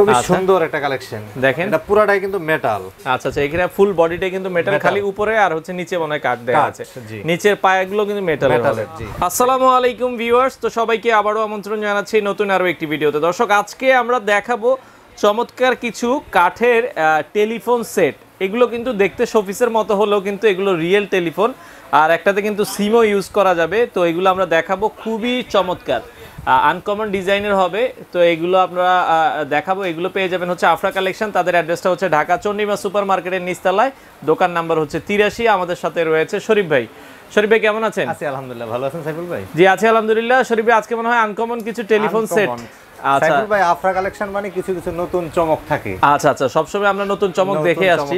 খুবই সুন্দর একটা কালেকশন দেখেন, এটা পুরাটাই কিন্তু মেটাল। আচ্ছা আচ্ছা, এখানে ফুল বডিটাই কিন্তু মেটাল, খালি উপরে আর হচ্ছে নিচে মনে হয় কাট দেয়া আছে, নিচের পায়াগুলো কিন্তু মেটালের হবে। আসসালামু আলাইকুম ভিউয়ার্স, তো সবাইকে আবারো আমন্ত্রণ জানাচ্ছি নতুন আরো একটি ভিডিওতে। দর্শক, আজকে আমরা দেখাবো চমৎকার কিছু কাঠের টেলিফোন সেট। এগুলো কিন্তু দেখতে শোপিসের মতো হলেও কিন্তু এগুলো রিয়েল টেলিফোন, আর একটাতে কিন্তু সিমও ইউজ করা যাবে। তো এগুলো আমরা দেখাবো, খুবই চমৎকার আনকমন ডিজাইনের হবে। তো এগুলো আমরা দেখাবো। এগুলো পেয়ে যাবেন হচ্ছে আফরা কালেকশন। তাদের অ্যাড্রেসটা হচ্ছে ঢাকা চন্ডিমা সুপার মার্কেটের নিচতলায়, দোকান নাম্বার হচ্ছে 83। আমাদের সাথে রয়েছে শরীফ ভাই। শরীফ ভাই কেমন আছেন? আছি আলহামদুলিল্লাহ, ভালো আছেন সাইফুল ভাই? জি আছি আলহামদুলিল্লাহ। শরীফ ভাই, আজকে মনে হয় আনকমন কিছু টেলিফোন সেট। আচ্ছা সাইফুল ভাই, আফরা কালেকশন মানে কিছু কিছু নতুন চমক থাকে। আচ্ছা আচ্ছা, সবসময় আমরা নতুন চমক দেখে আসছি।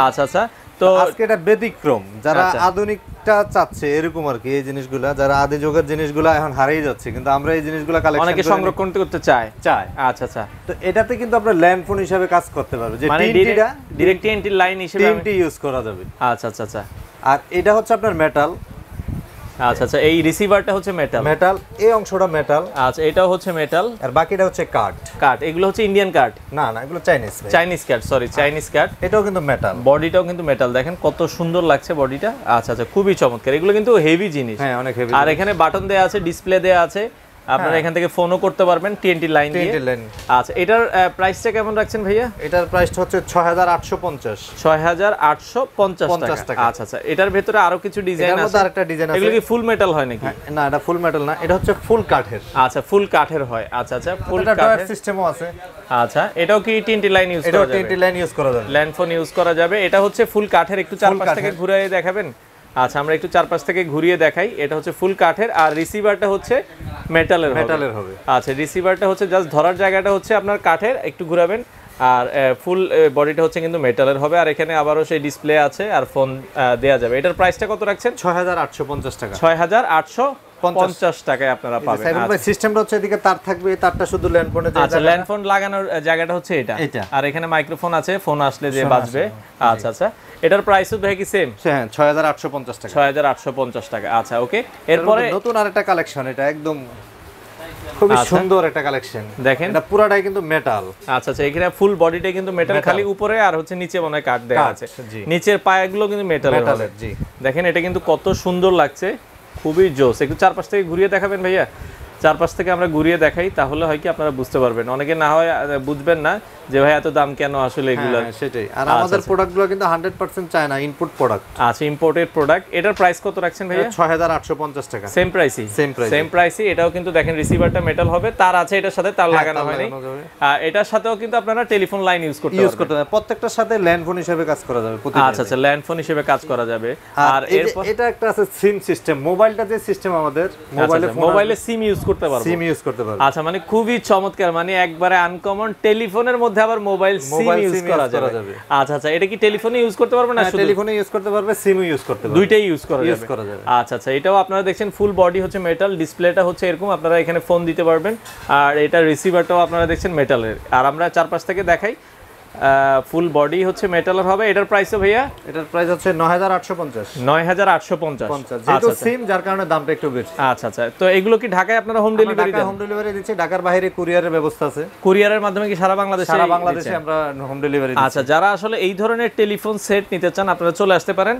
আচ্ছা আচ্ছা, তো আজকে এটা ব্যতিক্রম, যারা আধুনিকটা চাচ্ছে এরকম আর কি। এই জিনিসগুলা যারা আদি যুগের জিনিসগুলা এখন হারিয়ে যাচ্ছে, কিন্তু আমরা এই জিনিসগুলা কালেকশন অনেকে সংরক্ষণ করতে চায়। আচ্ছা আচ্ছা, তো এটাতে কিন্তু আপনারা ল্যান্ডফোন হিসেবে কাজ করতে পারবে, যে টিএনটিটা ডাইরেক্ট টিএনটি লাইন হিসেবে টিএনটি ইউজ করা যাবে। আচ্ছা আচ্ছা আচ্ছা, আর এটা হচ্ছে আপনার মেটাল। আচ্ছা আচ্ছা, এই রিসিভারটা হচ্ছে মেটাল, এই অংশটা মেটাল। আচ্ছা, এটাও হচ্ছে মেটাল, আর বাকিটা হচ্ছে কাঠ। এগুলো হচ্ছে ইন্ডিয়ান কাঠ? না না, এগুলো চাইনিজ কাঠ, সরি চাইনিজ কাঠ। এটাও কিন্তু মেটাল, বডিটাও কিন্তু মেটাল। দেখেন কত সুন্দর লাগছে বডিটা। আচ্ছা আচ্ছা, খুবই চমৎকার। এগুলো কিন্তু হেভি জিনিস। হ্যাঁ, অনেক হেভি। আর এখানে বাটন দেয়া আছে, ডিসপ্লে দেয়া আছে, আপনারা এখান থেকে ফোনও করতে পারবেন টিএনটি লাইন দিয়ে। আচ্ছা, এটার প্রাইসটা কেমন রাখছেন ভাইয়া? এটার প্রাইসটা হচ্ছে 6850 টাকা। আচ্ছা আচ্ছা, এটার ভিতরে আরো কিছু ডিজাইন আছে। আরেকটা ডিজাইন আছে। এগুলো কি ফুল মেটাল হয় নাকি? না, এটা ফুল মেটাল না, এটা হচ্ছে ফুল কাঠের। আচ্ছা, ফুল কাঠের হয়। আচ্ছা আচ্ছা, ফুল কাঠের সিস্টেমও আছে। আচ্ছা, এটাও কি টিএনটি লাইন ইউজ করা যাবে? এটাও টিএনটি লাইন ইউজ করা যাবে, ল্যান্ডফোন ইউজ করা যাবে। এটা হচ্ছে ফুল কাঠের। একটু চারপাশ থেকে ঘুরিয়ে দেখাবেন? আচ্ছা, আমরা একটু চারপাশ থেকে ঘুরিয়ে দেখাই। এটা হচ্ছে ফুল কাঠের, আর রিসিভারটা হচ্ছে মেটালের হবে। আচ্ছা, রিসিভারটা হচ্ছে জাস্ট ধরার জায়গাটা হচ্ছে আপনার কাঠের, একটু ঘোরাবেন। আর ফুল বডিটা হচ্ছে কিন্তু মেটালের হবে। আর এখানে আবারও সেই ডিসপ্লে আছে, আর ফোন দেয়া যাবে। এটার প্রাইসটা কত রাখছেন? 6850 টাকা। 6850 টাকায় আপনারা পাবেন। সিস্টেমটা হচ্ছে এদিকে তার থাকবে, তারটা শুধু ল্যান্ডফোনে। আচ্ছা, ল্যান্ডফোন লাগানোর জায়গাটা হচ্ছে এটা, আর এখানে মাইক্রোফোন আছে, ফোন আসলে যে বাজবে। আচ্ছা আচ্ছা, এটার প্রাইসও দেখে কি সেম? হ্যাঁ, 6850 টাকা। 6850 টাকা। আচ্ছা, ওকে। এরপরে নতুন আরেকটা কালেকশন, এটা একদম খুবই সুন্দর একটা কালেকশন দেখেন, এটা পুরাটাই কিন্তু মেটাল। আচ্ছা আচ্ছা, এখানে ফুল বডিটাই কিন্তু মেটাল, খালি উপরে আর হচ্ছে নিচে মনে হয় কাট দেয়া আছে, নিচের পায়াগুলো কিন্তু মেটালের। জি, দেখেন এটা কিন্তু কত সুন্দর লাগছে, খুবই জোস। একটু চারপাশ থেকে ঘুরিয়ে দেখাবেন ভাইয়া? চারপাশ থেকে আমরা ঘুরিয়ে দেখাই, তাহলে হয় কি আপনারা বুঝতে পারবেন। অনেকে না হয় বুঝবেন না যে ভাই এত দাম কেন আসলে এগুলো। সেটাই। আর আমাদের প্রোডাক্টগুলো কিন্তু 100% চায়না ইনপুট প্রোডাক্ট। আচ্ছা, ইম্পোর্টেড প্রোডাক্ট। এটার প্রাইস কত রাখছেন ভাইয়া? 6850 টাকা। সেম প্রাইসই। এটাও কিন্তু দেখেন রিসিভারটা মেটাল হবে, তার আছে, এটার সাথে তার লাগানো হয়নি। এটার সাথেও কিন্তু আপনারা টেলিফোন লাইন ইউজ করতে পারবেন। প্রত্যেকটার সাথে ল্যান্ডফোন হিসেবে কাজ করা যাবে। আচ্ছা আচ্ছা, ল্যান্ডফোন হিসেবে কাজ করা যাবে। আর এরপর এটা একটা আছে সিম সিস্টেম। মোবাইলটা যে সিস্টেম আমাদের মোবাইলে সিম ইউজ করতে পারবো। আচ্ছা, মানে খুবই চমৎকার, মানে একবারে আনকমন। টেলিফোনের মধ্যে আবার মোবাইল সিম ইউজ করা যাবে। আচ্ছা আচ্ছা, এটা কি টেলিফোনে ইউজ করতে পারবে না? শুধু টেলিফোনে ইউজ করতে পারবে, সিমও ইউজ করতে পারবে, দুইটাই ইউজ করা যাবে। আচ্ছা আচ্ছা, এটাও আপনারা দেখছেন ফুল বডি হচ্ছে মেটাল, ডিসপ্লেটা হচ্ছে এরকম, আপনারা এখানে ফোন দিতে পারবেন। আর এটা রিসিভারটাও আপনারা দেখছেন মেটালের। আর আমরা চারপাশ থেকে দেখাই, ফুল বডি হচ্ছে মেটালের হবে। এটার প্রাইসও ভাইয়া? এটার প্রাইস হচ্ছে 9850। 9850, যেহেতু সিম, যার কারণে দামটা একটু বেশি। আচ্ছা আচ্ছা, তো এগুলো কি ঢাকায় আপনারা হোম ডেলিভারি দেন? হোম ডেলিভারি দিচ্ছি, ঢাকার বাইরে কুরিয়ারের ব্যবস্থা আছে। কুরিয়ারের মাধ্যমে কি সারা বাংলাদেশে? সারা বাংলাদেশে আমরা হোম ডেলিভারি দিচ্ছি। আচ্ছা, যারা আসলে এই ধরনের টেলিফোন সেট নিতে চান, আপনারা চলে আসতে পারেন।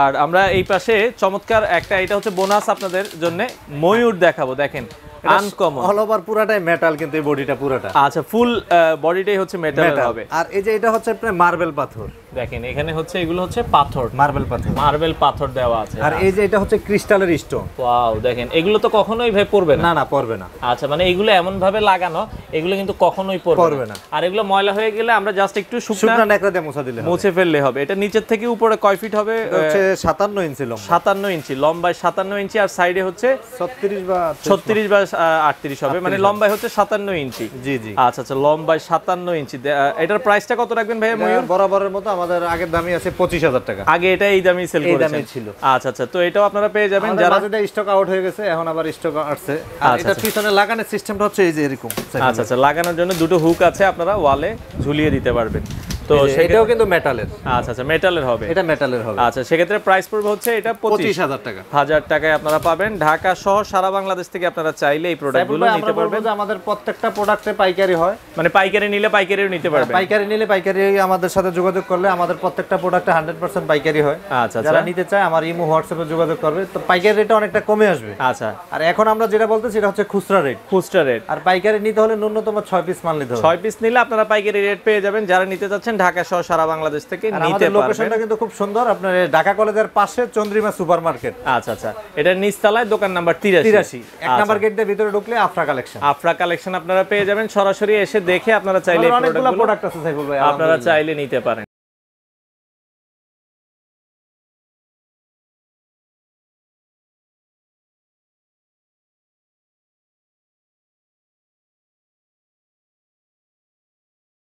আর আমরা এই পাশে চমৎকার একটা, এটা হচ্ছে বোনাস আপনাদের জন্য, ময়ূর দেখাবো। দেখেন আনকমন, অল ওভার পুরাটাই মেটাল, কিন্তু এই বডিটা পুরাটা। আচ্ছা, ফুল বডিটাই হচ্ছে মেটাল হবে। আর এই যে এটা হচ্ছে আপনার মার্বেল পাথর। দেখেন এখানে হচ্ছে, এগুলো হচ্ছে পাথর, মার্বেল পাথর দেওয়া আছে। আর এই যে এটা হচ্ছে ক্রিস্টালের স্টোন। ওয়াও, দেখেন এগুলো তো কখনোই ভাই পড়বে না। না, পড়বে না। আচ্ছা, মানে এগুলো এমন ভাবে লাগানো, এগুলো কিন্তু কখনোই পড়বে না। আর এগুলো ময়লা হয়ে গেলে আমরা জাস্ট একটু শুকনা নেকড়া দিয়ে মুছে ফেললে হবে। এটা নিচের থেকে উপরে কয় ফিট হবে? হচ্ছে 57 ইঞ্চি লম্বা। 57 ইঞ্চি লম্বায়, 57 ইঞ্চি। আর সাইডে হচ্ছে 36 বা 38 হবে, মানে লম্বায় হচ্ছে 57 ইঞ্চি। জি জি। আচ্ছা আচ্ছা, লম্বায় 57 ইঞ্চি। এটার প্রাইসটা কত রাখবেন ভাইয়া? ময়ূর বরাবরের মতো আমাদের আগের দামই আছে 25000 টাকা। আগে এটা এই দামই সেল করেছেন? ছিল। আচ্ছা আচ্ছা, তো এটাও আপনারা পেয়ে যাবেন। যারা যেটা স্টক আউট হয়ে গেছে, এখন আবার স্টক আসছে। আর এটা পিছনে লাগানোর সিস্টেমটা হচ্ছে এই যে এরকম। আচ্ছা আচ্ছা, লাগানোর জন্য দুটো হুক আছে, আপনারা ওয়ালে ঝুলিয়ে দিতে পারবেন। তো এটাও কিন্তু মেটালের। আচ্ছা আচ্ছা, মেটালের হবে, এটা মেটালের হবে। আচ্ছা, সেক্ষেত্রে প্রাইস পড়বে হচ্ছে এটা 25,000 টাকা। 1000 টাকায় আপনারা পাবেন। ঢাকা সহ সারা বাংলাদেশ থেকে আপনারা চাইলে এই প্রোডাক্টগুলো নিতে পারবেন। আমাদের প্রত্যেকটা প্রোডাক্টে পাইকারি হয়, মানে পাইকারি নিলে পাইকারিও নিতে পারবেন। পাইকারি নিলে পাইকারি আমাদের সাথে যোগাযোগ করলে আমাদের প্রত্যেকটা প্রোডাক্টে 100% পাইকারি হয়। আচ্ছা, যারা নিতে চায় আমার ইমো হোয়াটসঅ্যাপে যোগাযোগ করবে, তো পাইকারি রেটটা অনেকটা কমে আসবে। আচ্ছা, আর এখন আমরা যেটা বলতেছি এটা হচ্ছে খুচরা রেট। খুচরা রেট। আর পাইকারি নিতে হলে ন্যূনতম 6 পিস মাল নিতে হবে। 6 পিস নিলে আপনারা পাইকারি রেট পেয়ে যাবেন। যারা নিতে চাচ্ছেন ঢাকা সহ সারা বাংলাদেশ থেকে নিতে আমাদের পারবেন। লোকেশনটা কিন্তু খুব সুন্দর, আপনার ঢাকা কলেজের পাশে চন্দ্রিমা সুপারমার্কেট। আচ্ছা আচ্ছা, এটা নিচতলায় দোকান নাম্বার 83। এক নাম্বার গেট দিয়ে ভিতরে ঢুকলে আফরা কালেকশন। আফরা কালেকশন আপনারা পেয়ে যাবেন। সরাসরি এসে দেখে আপনারা চাইলে অনেকগুলো প্রোডাক্ট আছে সাইফুল ভাই, আপনারা চাইলে নিতে পারেন।